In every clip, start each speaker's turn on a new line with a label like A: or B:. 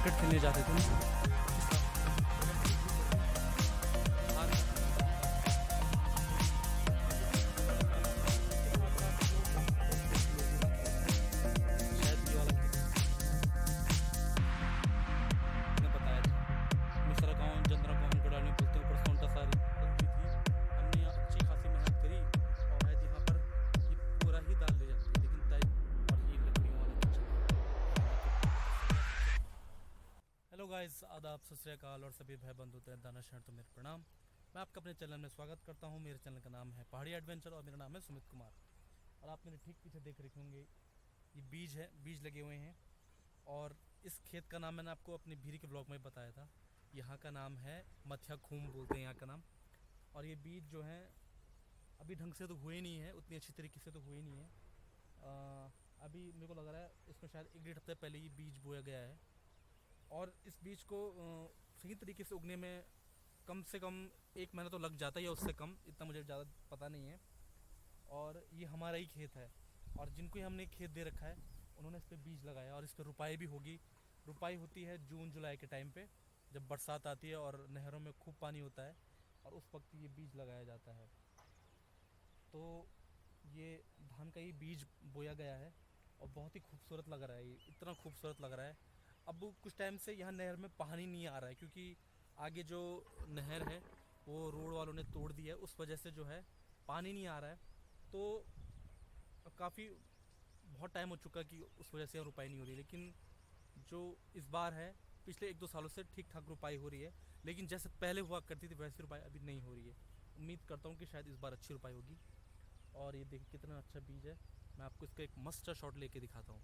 A: Cricket खेलने जाते थे। हेलो गाइस, आदाब, सत श्री अकाल और सभी भाई बंधु होते हैं दाना शहर तो मेरे प्रणाम। मैं आपका अपने चैनल में स्वागत करता हूं। मेरे चैनल का नाम है पहाड़ी एडवेंचर और मेरा नाम है सुमित कुमार। और आप मेरे ठीक पीछे देख रखे होंगे, ये बीज है, बीज लगे हुए हैं। और इस खेत का नाम मैंने आपको अपनी भीरी के ब्लॉग में बताया था। यहाँ का नाम है मथिया खूम बोलते हैं यहाँ का नाम। और ये बीज जो है अभी ढंग से तो हुए नहीं है, उतनी अच्छी तरीके से तो हुए नहीं है। अभी मेरे को लग रहा है इसमें शायद 1-1.5 हफ्ते पहले ये बीज बोया गया है। और इस बीज को सही तरीके से उगने में कम से कम 1 महीना तो लग जाता है या उससे कम, इतना मुझे ज़्यादा पता नहीं है। और ये हमारा ही खेत है और जिनको हमने खेत दे रखा है उन्होंने इस पर बीज लगाया और इस पर रुपाई भी होगी। रुपाई होती है जून जुलाई के टाइम पे, जब बरसात आती है और नहरों में खूब पानी होता है और उस वक्त ये बीज लगाया जाता है। तो ये धान का ही बीज बोया गया है और बहुत ही खूबसूरत लग रहा है, ये इतना खूबसूरत लग रहा है। अब कुछ टाइम से यहाँ नहर में पानी नहीं आ रहा है क्योंकि आगे जो नहर है वो रोड वालों ने तोड़ दी है, उस वजह से जो है पानी नहीं आ रहा है। तो काफ़ी बहुत टाइम हो चुका कि उस वजह से रुपाई नहीं हो रही, लेकिन जो इस बार है पिछले 1-2 सालों से ठीक ठाक रुपाई हो रही है। लेकिन जैसे पहले हुआ करती थी वैसी रुपाई अभी नहीं हो रही है। उम्मीद करता हूँ कि शायद इस बार अच्छी रुपाई होगी। और ये देखिए कितना अच्छा बीज है, मैं आपको इसका एक मस्त शॉट लेके दिखाता हूँ।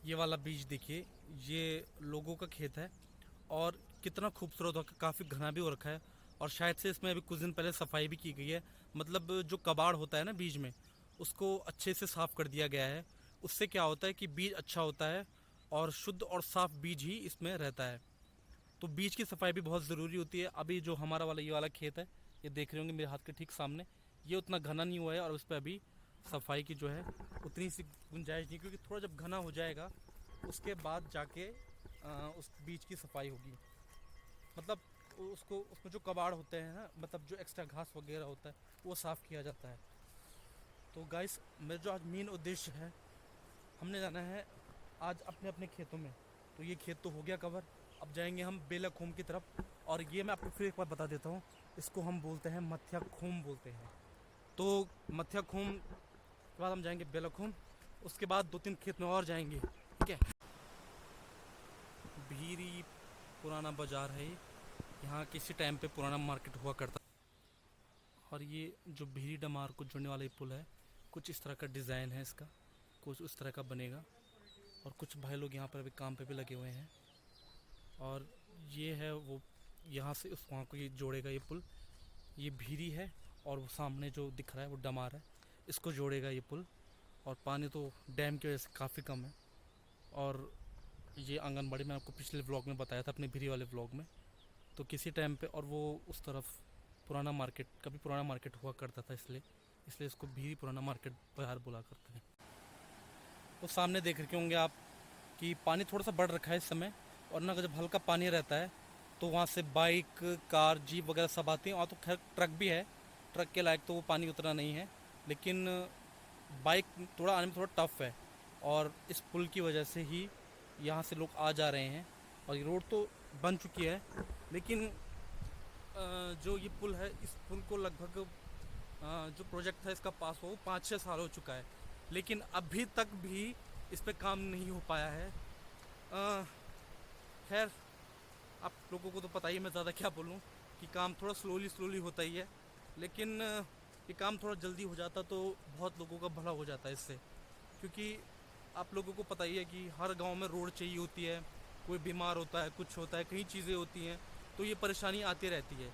A: ये वाला बीज देखिए, ये लोगों का खेत है और कितना खूबसूरत हो, काफ़ी घना भी हो रखा है। और शायद से इसमें अभी कुछ दिन पहले सफाई भी की गई है, मतलब जो कबाड़ होता है ना बीज में, उसको अच्छे से साफ़ कर दिया गया है। उससे क्या होता है कि बीज अच्छा होता है और शुद्ध और साफ़ बीज ही इसमें रहता है। तो बीज की सफाई भी बहुत ज़रूरी होती है। अभी जो हमारा वाला ये वाला खेत है, ये देख रहे होंगे मेरे हाथ के ठीक सामने, ये उतना घना नहीं हुआ है और उस पर अभी सफाई की जो है उतनी सी गुंजाइश नहीं, क्योंकि थोड़ा जब घना हो जाएगा उसके बाद जाके उस बीज की सफाई होगी। मतलब उसको, उसमें जो कबाड़ होते हैं ना, मतलब जो एक्स्ट्रा घास वगैरह होता है वो साफ़ किया जाता है। तो गाइस, मेरा जो आज मेन उद्देश्य है, हमने जाना है आज अपने अपने खेतों में। तो ये खेत तो हो गया कवर, अब जाएंगे हम बेलाखूम की तरफ। और ये मैं आपको फिर एक बार बता देता हूँ, इसको हम बोलते हैं मथिया खूम बोलते हैं। तो मथिया खूम के बाद हम जाएंगे बेलाखूम, उसके बाद 2-3 खेत में और जाएंगे, ठीक है। भीरी पुराना बाज़ार है ये, यहाँ किसी टाइम पे पुराना मार्केट हुआ करता। और ये जो भीरी डमार को जोड़ने वाला ये पुल है, कुछ इस तरह का डिज़ाइन है इसका, कुछ उस तरह का बनेगा। और कुछ भाई लोग यहाँ पर अभी काम पे भी लगे हुए हैं। और ये है वो, यहाँ से उस वहाँ को ये जोड़ेगा ये पुल। ये भीरी है और वो सामने जो दिख रहा है वो डमार है, इसको जोड़ेगा ये पुल। और पानी तो डैम की वजह से काफ़ी कम है। और ये आंगनबाड़ी मैंने आपको पिछले व्लॉग में बताया था, अपने भीरी वाले व्लॉग में। तो किसी टाइम पे, और वो उस तरफ पुराना मार्केट, कभी पुराना मार्केट हुआ करता था, इसलिए इसलिए इसको भीरी पुराना मार्केट बाहर बुला करते हैं। तो सामने देख रहे होंगे आप कि पानी थोड़ा सा बढ़ रखा है इस समय। और ना जब हल्का पानी रहता है तो वहाँ से बाइक, कार, जीप वगैरह सब आती हैं। और तो खैर ट्रक भी है, ट्रक के लायक तो वो पानी उतना नहीं है, लेकिन बाइक थोड़ा आने में थोड़ा टफ है। और इस पुल की वजह से ही यहाँ से लोग आ जा रहे हैं। और ये रोड तो बन चुकी है, लेकिन जो ये पुल है, इस पुल को लगभग जो प्रोजेक्ट था इसका पास हो 5-6 साल हो चुका है, लेकिन अभी तक भी इस पे काम नहीं हो पाया है। खैर, आप लोगों को तो पता ही है, मैं ज़्यादा क्या बोलूँ, कि काम थोड़ा स्लोली स्लोली होता ही है। लेकिन ये काम थोड़ा जल्दी हो जाता तो बहुत लोगों का भला हो जाता है इससे। क्योंकि आप लोगों को पता ही है कि हर गांव में रोड चाहिए होती है, कोई बीमार होता है, कुछ होता है, कई चीज़ें होती हैं, तो ये परेशानी आती रहती है।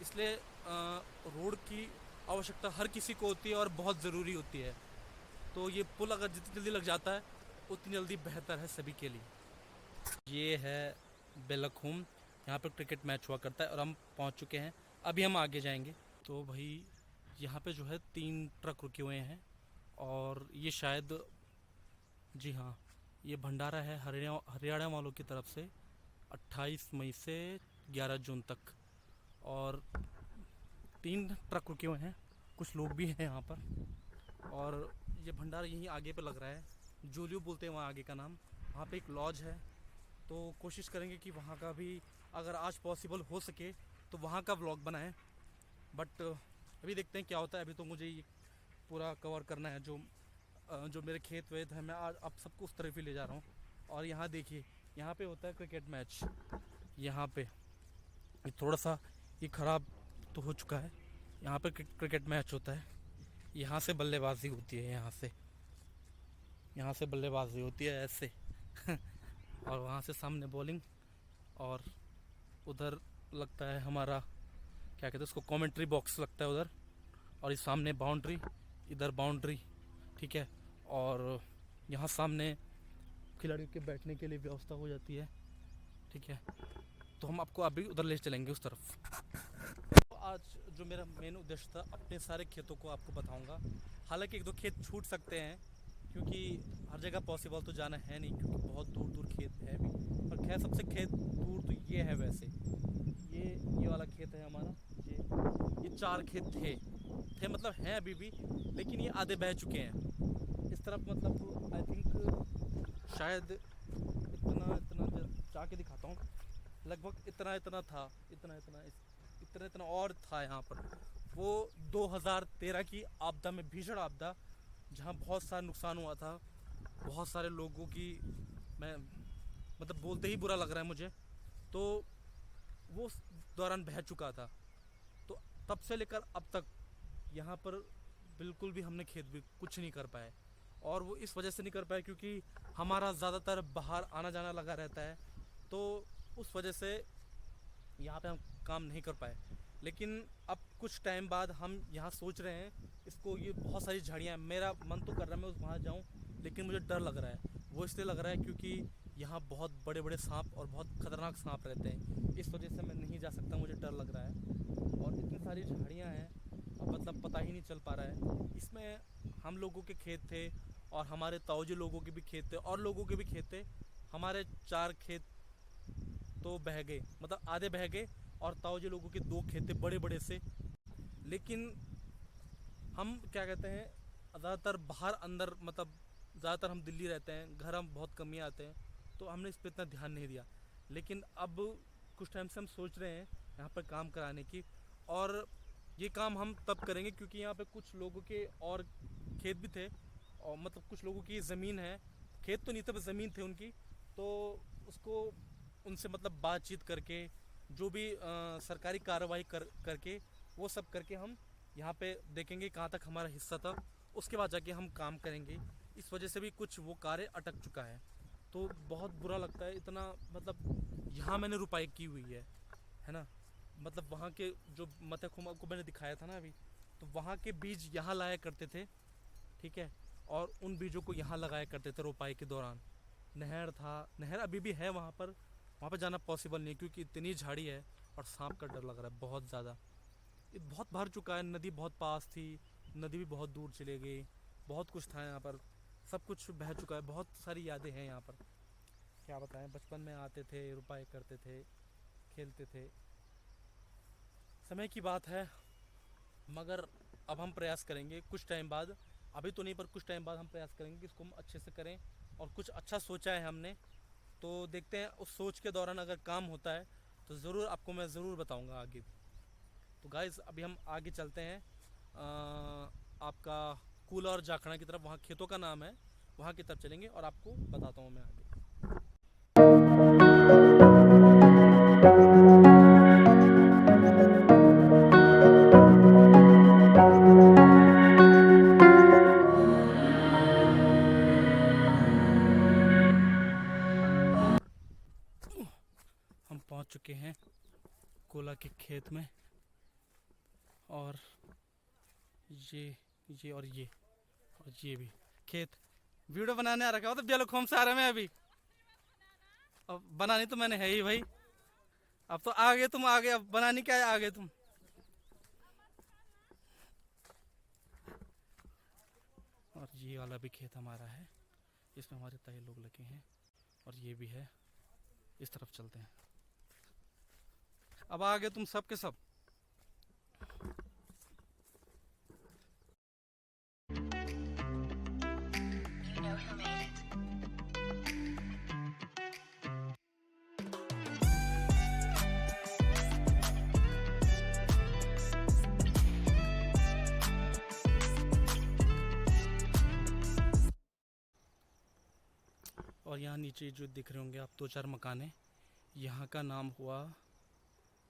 A: इसलिए रोड की आवश्यकता हर किसी को होती है और बहुत ज़रूरी होती है। तो ये पुल अगर जितनी जल्दी लग जाता है उतनी जल्दी बेहतर है सभी के लिए। ये है बेलखूम, यहाँ पर क्रिकेट मैच हुआ करता है और हम पहुँच चुके हैं। अभी हम आगे जाएंगे। तो भाई यहाँ पे जो है 3 ट्रक रुके हुए हैं और ये शायद, जी हाँ, ये भंडारा है हरियाणा वालों की तरफ से 28 मई से 11 जून तक। और 3 ट्रक रुके हुए हैं, कुछ लोग भी हैं यहाँ पर। और ये भंडारा यहीं आगे पे लग रहा है, जूलियो बोलते हैं वहाँ आगे का नाम। वहाँ पे एक लॉज है, तो कोशिश करेंगे कि वहाँ का भी अगर आज पॉसिबल हो सके तो वहाँ का व्लॉग बनाएं। बट अभी देखते हैं क्या होता है। अभी तो मुझे ये पूरा कवर करना है, जो मेरे खेत वेत है, मैं आज अब सबको उस तरफ ही ले जा रहा हूँ। और यहाँ देखिए, यहाँ पे होता है क्रिकेट मैच। यहाँ पे ये थोड़ा सा ये ख़राब तो हो चुका है। यहाँ पे क्रिकेट मैच होता है, यहाँ से बल्लेबाजी होती है, यहाँ से बल्लेबाजी होती है ऐसे और वहाँ से सामने बॉलिंग, और उधर लगता है हमारा, क्या कहते हैं उसको, कमेंट्री बॉक्स लगता है उधर। और इस सामने बाउंड्री, इधर बाउंड्री, ठीक है। और यहाँ सामने खिलाड़ियों के बैठने के लिए व्यवस्था हो जाती है, ठीक है। तो हम आपको अभी उधर ले चलेंगे उस तरफ। तो आज जो मेरा मेन उद्देश्य था, अपने सारे खेतों को आपको बताऊंगा। हालांकि 1-2 खेत छूट सकते हैं क्योंकि हर जगह पॉसिबल तो जाना है नहीं, क्योंकि बहुत दूर दूर खेत है भी। और खैर सबसे खेत दूर तो ये है वैसे, ये वाला खेत है हमारा। ये 4 खेत थे मतलब हैं अभी भी, लेकिन ये आधे बह चुके हैं इस तरफ। मतलब आई थिंक शायद इतना जाके दिखाता हूँ, लगभग इतना था, इतना और था यहाँ पर। वो 2013 की आपदा में, भीषण आपदा, जहाँ बहुत सारा नुकसान हुआ था, बहुत सारे लोगों की, मैं मतलब बोलते ही बुरा लग रहा है मुझे। तो वो उस दौरान बह चुका था। तो तब से लेकर अब तक यहाँ पर बिल्कुल भी हमने खेत भी कुछ नहीं कर पाए। और वो इस वजह से नहीं कर पाए क्योंकि हमारा ज़्यादातर बाहर आना जाना लगा रहता है, तो उस वजह से यहाँ पे हम काम नहीं कर पाए। लेकिन अब कुछ टाइम बाद हम यहाँ सोच रहे हैं इसको, ये बहुत सारी झाड़ियाँ, मेरा मन तो कर रहा है मैं वहाँ जाऊँ, लेकिन मुझे डर लग रहा है। वो इसलिए लग रहा है क्योंकि यहाँ बहुत बड़े बड़े सांप और बहुत खतरनाक सांप रहते हैं, इस वजह से मैं नहीं जा सकता, मुझे डर लग रहा है। और इतनी सारी झाड़ियाँ हैं, मतलब पता ही नहीं चल पा रहा है। इसमें हम लोगों के खेत थे और हमारे ताऊजी लोगों के भी खेत थे और लोगों के भी खेत थे। हमारे 4 खेत तो बह गए, मतलब आधे बह गए, और ताऊजी लोगों के 2 खेत थे बड़े बड़े से। लेकिन हम क्या कहते हैं, ज़्यादातर बाहर अंदर, मतलब ज़्यादातर हम दिल्ली रहते हैं, घर हम बहुत कम ही आते हैं, तो हमने इस पर इतना ध्यान नहीं दिया। लेकिन अब कुछ टाइम से हम सोच रहे हैं यहाँ पर काम कराने की। और ये काम हम तब करेंगे क्योंकि यहाँ पे कुछ लोगों के और खेत भी थे, और मतलब कुछ लोगों की ज़मीन है, खेत तो नहीं थे बस ज़मीन थे उनकी। तो उसको उनसे मतलब बातचीत करके, जो भी सरकारी कार्रवाई करके, वो सब करके हम यहाँ पे देखेंगे कहाँ तक हमारा हिस्सा था, उसके बाद जाके हम काम करेंगे। इस वजह से भी कुछ वो कार्य अटक चुका है, तो बहुत बुरा लगता है इतना। मतलब यहाँ मैंने रुपाई की हुई है ना। मतलब वहाँ के जो मतखुम को मैंने दिखाया था ना अभी, तो वहाँ के बीज यहाँ लाया करते थे, ठीक है। और उन बीजों को यहाँ लगाया करते थे रोपाई के दौरान। नहर था, नहर अभी भी है वहाँ पर जाना पॉसिबल नहीं है क्योंकि इतनी झाड़ी है और सांप का डर लग रहा है बहुत ज़्यादा। ये बहुत भर चुका है, नदी बहुत पास थी, नदी भी बहुत दूर चले गई, बहुत कुछ था यहाँ पर, सब कुछ बह चुका है। बहुत सारी यादें हैं यहाँ पर, क्या बताएं। बचपन में आते थे, रुपाई करते थे, खेलते थे, समय की बात है। मगर अब हम प्रयास करेंगे कुछ टाइम बाद, अभी तो नहीं पर कुछ टाइम बाद हम प्रयास करेंगे कि इसको हम अच्छे से करें। और कुछ अच्छा सोचा है हमने, तो देखते हैं उस सोच के दौरान अगर काम होता है तो ज़रूर आपको मैं ज़रूर बताऊंगा आगे। तो गाइस अभी हम आगे चलते हैं, आपका कूला और जाखड़ा की तरफ, वहाँ खेतों का नाम है, वहाँ की तरफ चलेंगे और आपको बताता हूँ मैं आगे। हम पहुँच चुके हैं कोला के खेत में, और ये और ये भी खेत वीडियो बनाने आ रखा हो तो बेलखोम से आ रहे हैं अभी। अब बनानी तो मैंने है ही भाई। अब तो आगे तुम आगे, अब बनानी क्या है आगे तुम। और ये वाला भी खेत हमारा है, इसमें हमारे ताए लोग लगे हैं। और ये भी है, इस तरफ चलते हैं। अब आगे तुम सब के सब। और यहाँ नीचे जो दिख रहे होंगे आप, 2-4 मकान, यहाँ का नाम हुआ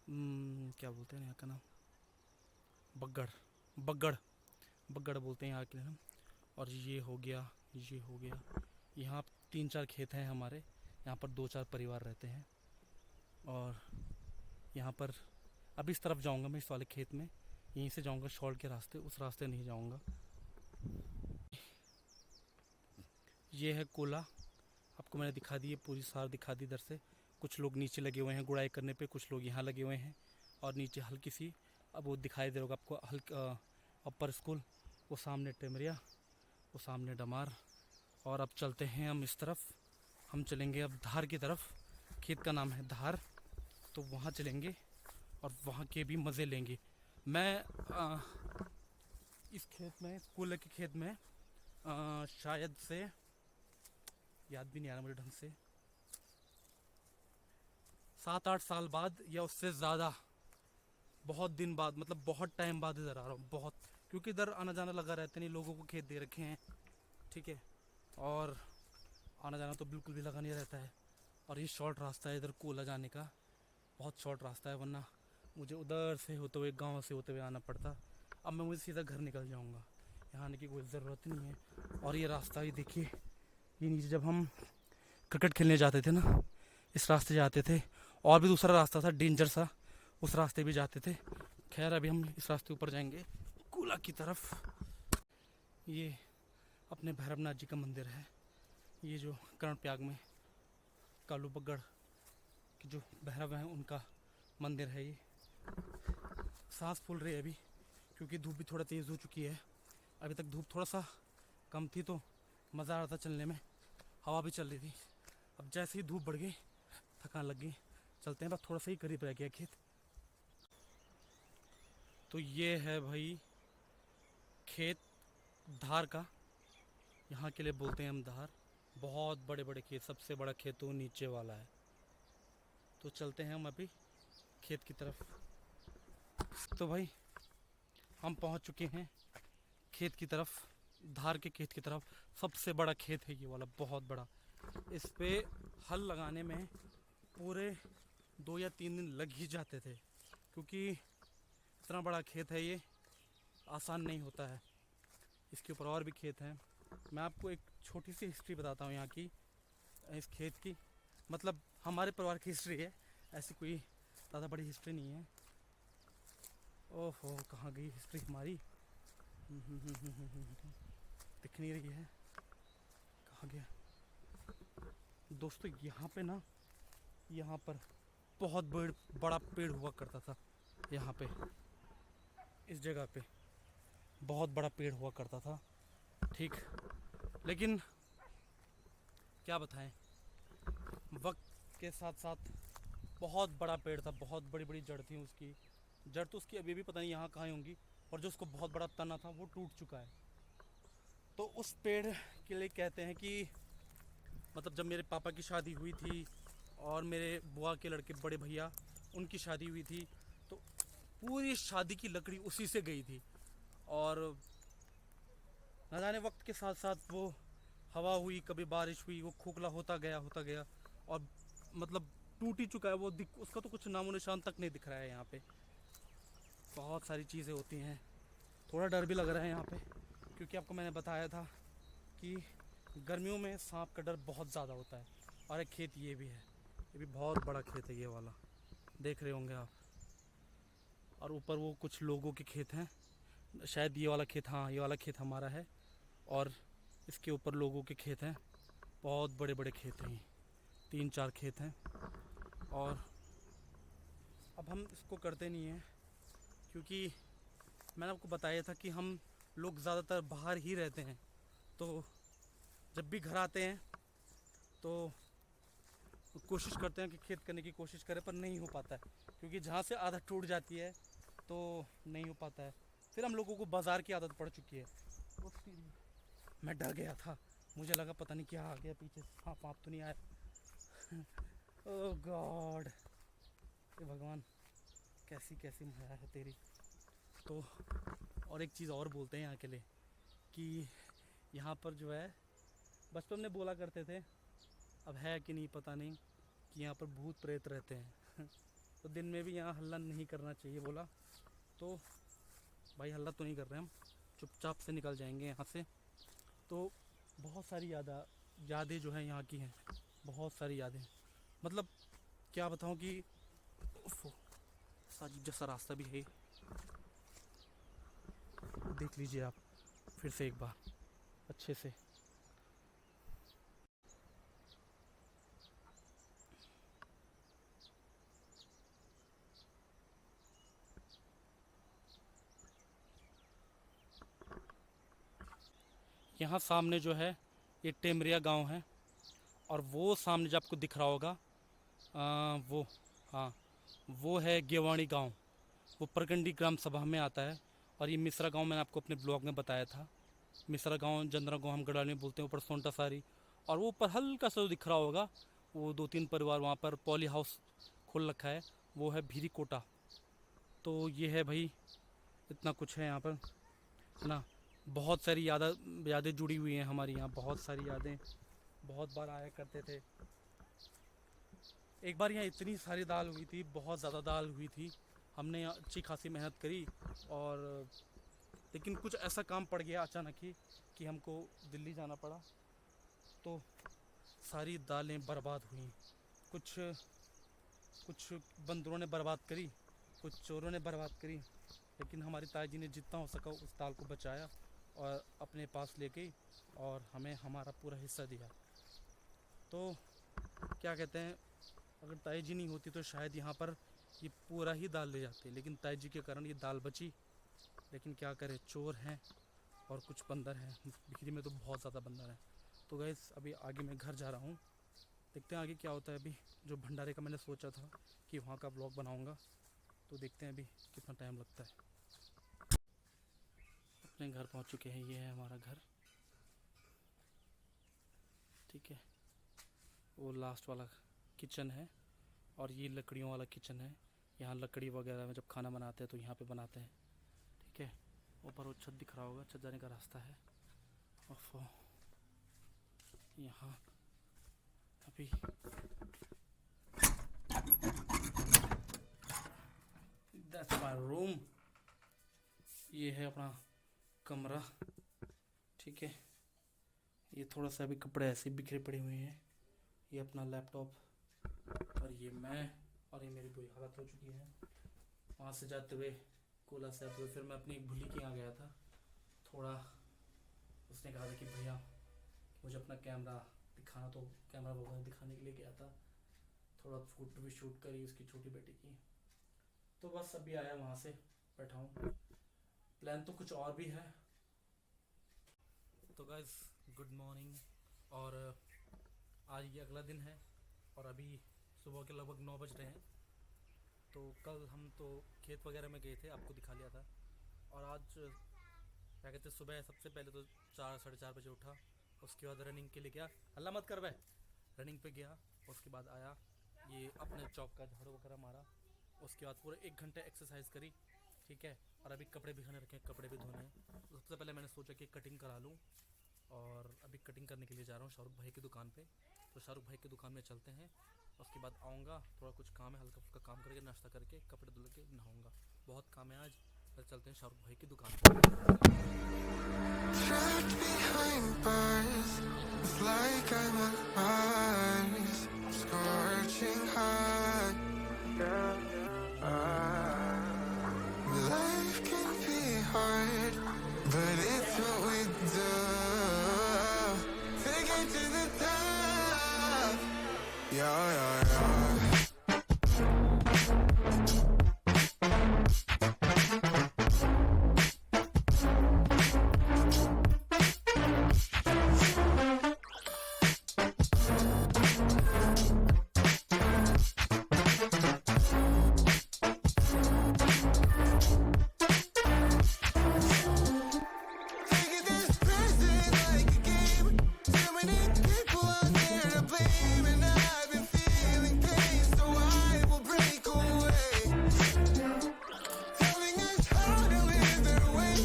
A: क्या बोलते हैं यहाँ का नाम, बग्गड़। बग्गड़ बग्गड़ बोलते हैं यहाँ के नाम। और ये हो गया, ये हो गया। यहाँ 3-4 खेत हैं हमारे, यहाँ पर 2-4 परिवार रहते हैं। और यहाँ पर अब इस तरफ जाऊँगा मैं, इस वाले खेत में यहीं से जाऊँगा शॉल के रास्ते, उस रास्ते नहीं जाऊँगा। ये है कोला, आपको मैंने दिखा दी है, पूरी सार दिखा दी इधर से। कुछ लोग नीचे लगे हुए हैं गुड़ाई करने पे, कुछ लोग यहाँ लगे हुए हैं। और नीचे हल्की सी, अब वो दिखाई दे रहा होगा आपको, हल्का अपर स्कूल, वो सामने टेमरिया, वो सामने डमार। और अब चलते हैं हम इस तरफ, हम चलेंगे अब धार की तरफ। खेत का नाम है धार, तो वहाँ चलेंगे और वहाँ के भी मज़े लेंगे। मैं इस खेत में, कोले के खेत में शायद से, याद भी नहीं आ रहा मुझे ढंग से, 7-8 साल बाद या उससे ज़्यादा, बहुत दिन बाद, मतलब बहुत टाइम बाद इधर आ रहा हूँ, बहुत। क्योंकि इधर आना जाना लगा रहता नहीं, लोगों को खेत दे रखे हैं, ठीक है, और आना जाना तो बिल्कुल भी लगा नहीं रहता है। और ये शॉर्ट रास्ता है इधर कोला जाने का, बहुत शॉर्ट रास्ता है, वरना मुझे उधर से होते हुए, गाँव से होते हुए आना पड़ता। अब मैं मुझे सीधा घर निकल जाऊँगा, यहाँ आने की कोई ज़रूरत नहीं है। और ये रास्ता ही देखिए, ये नीचे जब हम क्रिकेट खेलने जाते थे ना, इस रास्ते जाते थे। और भी दूसरा रास्ता था डेंजर सा, उस रास्ते भी जाते थे। खैर अभी हम इस रास्ते ऊपर जाएंगे कोला की तरफ। ये अपने भैरवनाथ जी का मंदिर है, ये जो कर्णप्रयाग में कालू बग्गड़ के जो भैरव हैं उनका मंदिर है ये। सांस फूल रही है अभी, क्योंकि धूप भी थोड़ा तेज़ हो चुकी है। अभी तक धूप थोड़ा सा कम थी तो मज़ा आ रहा था चलने में, हवा भी चल रही थी। अब जैसे ही धूप बढ़ गई, थकान लग गई, चलते हैं, बस थोड़ा सा ही करीब रह गया खेत। तो ये है भाई खेत धार का, यहाँ के लिए बोलते हैं हम धार। बहुत बड़े बड़े खेत, सबसे बड़ा खेत तो नीचे वाला है। तो चलते हैं हम अभी खेत की तरफ। तो भाई हम पहुँच चुके हैं खेत की तरफ, धार के खेत की तरफ। सबसे बड़ा खेत है ये वाला, बहुत बड़ा। इस पे हल लगाने में पूरे 2 या 3 दिन लग ही जाते थे, क्योंकि इतना बड़ा खेत है ये, आसान नहीं होता है। इसके ऊपर और भी खेत हैं। मैं आपको एक छोटी सी हिस्ट्री बताता हूँ यहाँ की, इस खेत की, मतलब हमारे परिवार की हिस्ट्री है, ऐसी कोई ज़्यादा बड़ी हिस्ट्री नहीं है। ओहो, कहाँ गई हिस्ट्री हमारी, दिख नहीं रही है, कहाँ गया दोस्तों। यहाँ पे ना, यहाँ पर बहुत बड़ा पेड़ हुआ करता था, यहाँ पे इस जगह पे बहुत बड़ा पेड़ हुआ करता था, ठीक। लेकिन क्या बताएं, वक्त के साथ साथ बहुत बड़ा पेड़ था, बहुत बड़ी बड़ी जड़ थी उसकी। जड़ तो उसकी अभी भी पता नहीं यहाँ कहाँ होंगी, और जो उसको बहुत बड़ा तना था वो टूट चुका है। तो उस पेड़ के लिए कहते हैं कि, मतलब जब मेरे पापा की शादी हुई थी और मेरे बुआ के लड़के बड़े भैया, उनकी शादी हुई थी, तो पूरी शादी की लकड़ी उसी से गई थी। और न जाने वक्त के साथ साथ वो हवा हुई, कभी बारिश हुई, वो खोखला होता गया, और मतलब टूट ही चुका है वो, उसका तो कुछ नामो निशान तक नहीं दिख रहा है यहाँ पे। बहुत सारी चीज़ें होती हैं, थोड़ा डर भी लग रहा है यहाँ पे, क्योंकि आपको मैंने बताया था कि गर्मियों में सांप का डर बहुत ज़्यादा होता है। और एक खेत ये भी है, ये भी बहुत बड़ा खेत है ये वाला, देख रहे होंगे आप। और ऊपर वो कुछ लोगों के खेत हैं, शायद ये वाला खेत, हाँ ये वाला खेत हमारा है। और इसके ऊपर लोगों के खेत हैं, बहुत बड़े बड़े खेत हैं, 3-4 खेत हैं। और अब हम इसको करते नहीं हैं क्योंकि मैंने आपको बताया था कि हम लोग ज़्यादातर बाहर ही रहते हैं, तो जब भी घर आते हैं तो कोशिश करते हैं कि खेत करने की कोशिश करें, पर नहीं हो पाता है क्योंकि जहाँ से आदत टूट जाती है तो नहीं हो पाता है। फिर हम लोगों को बाज़ार की आदत पड़ चुकी है। मैं डर गया था, मुझे लगा पता नहीं क्या आ गया पीछे, सांप वाप तो नहीं आया। ओह गॉड, ये भगवान कैसी कैसी माया है तेरी। तो और एक चीज़ और बोलते हैं यहाँ के लिए कि यहाँ पर जो है, बचपन में बोला करते थे, अब है कि नहीं पता नहीं, कि यहाँ पर भूत प्रेत रहते हैं। तो दिन में भी यहाँ हल्ला नहीं करना चाहिए बोला, तो भाई हल्ला तो नहीं कर रहे हम, चुपचाप से निकल जाएंगे यहाँ से। तो बहुत सारी यादें जो हैं यहाँ की हैं, बहुत सारी यादें, मतलब क्या बताऊँ कि अजीब जैसा रास्ता भी है। देख लीजिए आप फिर से एक बार अच्छे से। यहाँ सामने जो है ये टेमरिया गांव है, और वो सामने जो आपको दिख रहा होगा वो, हाँ वो है गेवाणी गांव, वो परगंडी ग्राम सभा में आता है। और ये मिश्रा गांव मैंने आपको अपने ब्लॉग में बताया था, मिश्रा गांव, जंदरा गांव हम गढ़वाल में बोलते हैं, ऊपर सोनटा सारी। और वो ऊपर हल्का सा जो दिख रहा होगा, वो 2-3 परिवार वहाँ पर पॉली हाउस खोल रखा है, वो है भीरी कोटा। तो ये है भाई, इतना कुछ है यहाँ पर ना। बहुत सारी यादें जुड़ी हुई हैं हमारी यहाँ, बहुत सारी यादें, बहुत बार आया करते थे। एक बार यहाँ इतनी सारी दाल हुई थी, बहुत ज़्यादा दाल हुई थी, हमने अच्छी खासी मेहनत करी, और लेकिन कुछ ऐसा काम पड़ गया अचानक ही कि हमको दिल्ली जाना पड़ा, तो सारी दालें बर्बाद हुई। कुछ बंदरों ने बर्बाद करी, कुछ चोरों ने बर्बाद करी, लेकिन हमारी ताई जी ने जितना हो सका उस दाल को बचाया और अपने पास ले गई और हमें हमारा पूरा हिस्सा दिया। तो क्या कहते हैं, अगर ताई जी नहीं होती तो शायद यहाँ पर ये पूरा ही दाल ले जाते, लेकिन ताई जी के कारण ये दाल बची। लेकिन क्या करें, चोर हैं और कुछ बंदर हैं, बिखरी में तो बहुत ज़्यादा बंदर हैं। तो गैस अभी आगे मैं घर जा रहा हूँ, देखते हैं आगे क्या होता है। अभी जो भंडारे का मैंने सोचा था कि वहाँ का ब्लॉग बनाऊँगा, तो देखते हैं अभी कितना टाइम लगता है। अपने घर पहुँच चुके हैं, ये है हमारा घर, ठीक है। वो लास्ट वाला किचन है और ये लकड़ियों वाला किचन है। यहाँ लकड़ी वगैरह में जब खाना बनाते हैं तो यहाँ पे बनाते हैं, ठीक है। ऊपर वो छत दिख रहा होगा, छत जाने का रास्ता है। और यहाँ अभी दैट्स माय रूम, ये है अपना कमरा, ठीक है। ये थोड़ा सा अभी कपड़े ऐसे बिखरे पड़े हुए हैं, ये अपना लैपटॉप, और ये मैं, और ये मेरी बुरी हालत हो चुकी है। वहाँ से जाते हुए कोला से आते हुए फिर मैं अपनी एक भूली के यहाँ गया था, थोड़ा उसने कहा था कि भैया मुझे अपना कैमरा दिखाना, तो कैमरा वगैरह दिखाने के लिए गया था। थोड़ा फोटो भी शूट करी उसकी छोटी बेटी की, तो बस अभी आया वहाँ से, बैठा हूँ। प्लान तो कुछ और भी है। तो गाइस गुड मॉर्निंग, और आज ये अगला दिन है और अभी सुबह के लगभग 9 बज रहे हैं। तो कल हम तो खेत वगैरह में गए थे, आपको दिखा लिया था। और आज क्या कहते हैं, सुबह सबसे पहले तो 4-4:30 बजे उठा, उसके बाद रनिंग के लिए गया, हल्ला मत कर बे, रनिंग पे गया। उसके बाद आया, ये अपने चौक का झाड़ू वगैरह मारा, उसके बाद पूरा 1 घंटे एक्सरसाइज करी, ठीक है। और अभी कपड़े भी धोने रखे हैं, कपड़े भी धोने हैं। तो सबसे पहले मैंने सोचा कि कटिंग करा लूँ, और अभी कटिंग करने के लिए जा रहा हूँ शाहरुख भाई की दुकान पे। तो शाहरुख भाई की दुकान में चलते हैं, उसके बाद आऊँगा, थोड़ा कुछ काम है, हल्का फुल्का काम करके नाश्ता करके कपड़े धुल के नहाऊँगा, बहुत काम है आज। फिर चलते हैं शाहरुख भाई की दुकान पर।
B: Life can be hard, but it's what we do. Yeah, yeah, yeah. Taking this present like a game. Too many people out there to blame, and I've been feeling pain, so I will break away. Telling us how to live their way,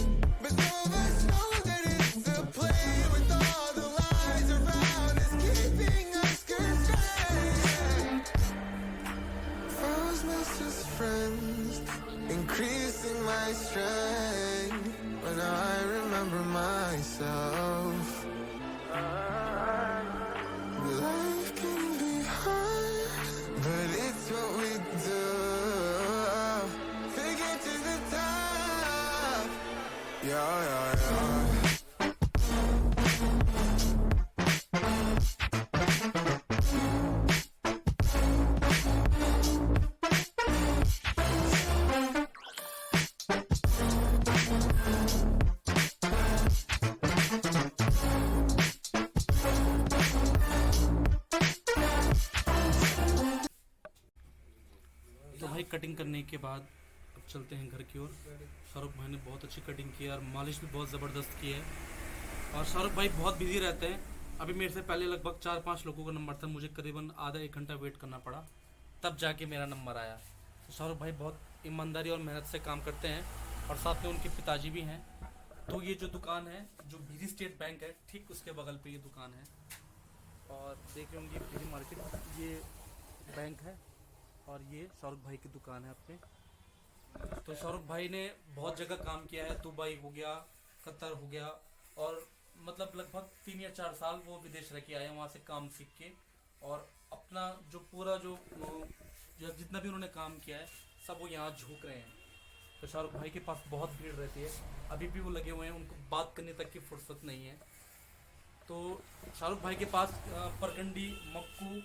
B: but some of us know that it's a play. With all the lies around us keeping us constrained. Foes makes us friends, increasing my strength. When I remember myself, life can be hard, but it's what we do. Take it to the top. Yeah, yeah, yeah.
A: तो भाई cutting करने के बाद अब चलते हैं घर की ओर। शाहरुख भाई ने बहुत अच्छी कटिंग की है और मालिश भी बहुत ज़बरदस्त की है। और शाहरुख भाई बहुत बिजी रहते हैं। अभी मेरे से पहले लगभग 4-5 लोगों का नंबर था, मुझे करीबन आधा 1 घंटा वेट करना पड़ा, तब जाके मेरा नंबर आया। तो शाहरुख भाई बहुत ईमानदारी और मेहनत से काम करते हैं और साथ में उनके पिताजी भी हैं। तो ये जो दुकान है, जो बीजी स्टेट बैंक है, ठीक उसके बगल पे ये दुकान है। और देख रहे होंगे बीजी मार्केट, ये बैंक है और ये शाहरुख भाई की दुकान है अपने। तो शाहरुख भाई ने बहुत जगह काम किया है, दुबई हो गया, कतर हो गया, और मतलब लगभग 3 या 4 साल वो विदेश रह के आए हैं, वहाँ से काम सीख के। और अपना जो पूरा जो जितना भी उन्होंने काम किया है सब वो यहाँ झोंक रहे हैं। तो शाहरुख भाई के पास बहुत भीड़ रहती है, अभी भी वो लगे हुए हैं, उनको बात करने तक की फुर्सत नहीं है। तो शाहरुख भाई के पास परकंडी, मक्कू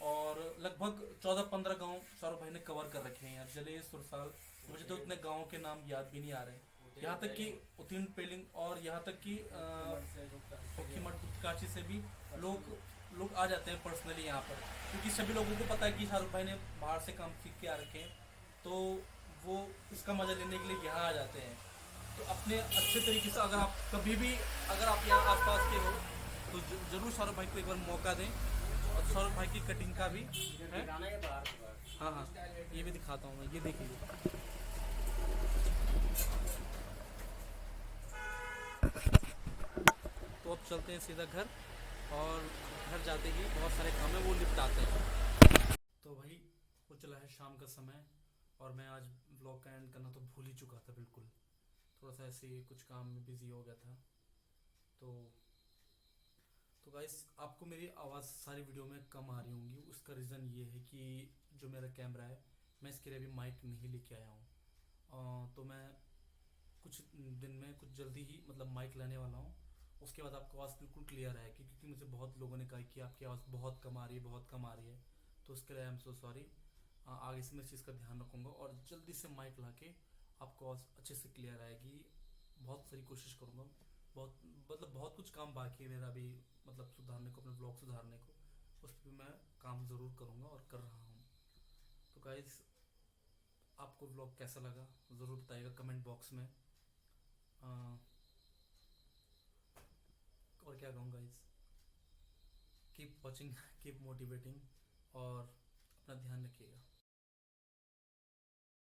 A: और लगभग 14-15 गांव शाहरुख भाई ने कवर कर रखे हैं यार। जलेश, सुरसाल, मुझे तो इतने गांवों के नाम याद भी नहीं आ रहे। यहाँ तक कि उतिन पेलिंग और यहाँ तक कि काची से भी लोग आ जाते हैं पर्सनली यहाँ पर, क्योंकि सभी लोगों को पता है कि शाहरुख भाई ने बाहर से काम सीख के आ रखे हैं, तो वो इसका मज़ा लेने के लिए यहाँ आ जाते हैं। तो अपने अच्छे तरीके से अगर आप कभी भी अगर आप यहाँ आसपास के हो तो ज़रूर शाहरुख भाई को एक बार मौका दें। और शाहरुख भाई की कटिंग का भी है। हाँ हाँ, ये भी दिखाता हूँ मैं, ये देखिए। तो अब चलते हैं सीधा घर, और घर जाते ही बहुत सारे काम है वो निपटाते हैं। तो भाई वो चला है शाम का समय, और मैं आज ब्लॉग का एंड करना तो भूल ही चुका था बिल्कुल। थोड़ा सा ऐसे ही कुछ काम में बिजी हो गया था। तो गाइस, आपको मेरी आवाज़ सारी वीडियो में कम आ रही होंगी। उसका रीज़न ये है कि जो मेरा कैमरा है, मैं इसके लिए अभी माइक नहीं लेके आया हूँ। तो मैं कुछ दिन में, कुछ जल्दी ही मतलब माइक लाने वाला हूँ। उसके बाद आपकी आवाज़ बिल्कुल क्लियर आएगी, क्योंकि मुझे बहुत लोगों ने कहा कि आपकी आवाज़ बहुत कम आ रही है, बहुत कम आ रही है। तो उसके लिए आई एम सो सॉरी। आगे से मैं इस चीज़ का ध्यान रखूँगा और जल्दी से माइक ला के आपको आवाज़ अच्छे से क्लियर आएगी। बहुत सारी कोशिश करूँगा। बहुत कुछ काम बाकी है मेरा अभी, मतलब सुधारने को, अपने ब्लॉग सुधारने को। उस पर मैं काम ज़रूर करूँगा और कर रहा हूँ। तो गाइस, आपको ब्लॉग कैसा लगा ज़रूर बताइएगा कमेंट बॉक्स में। और क्या कहूँ guys, keep watching, keep motivating, और अपना ध्यान रखिएगा।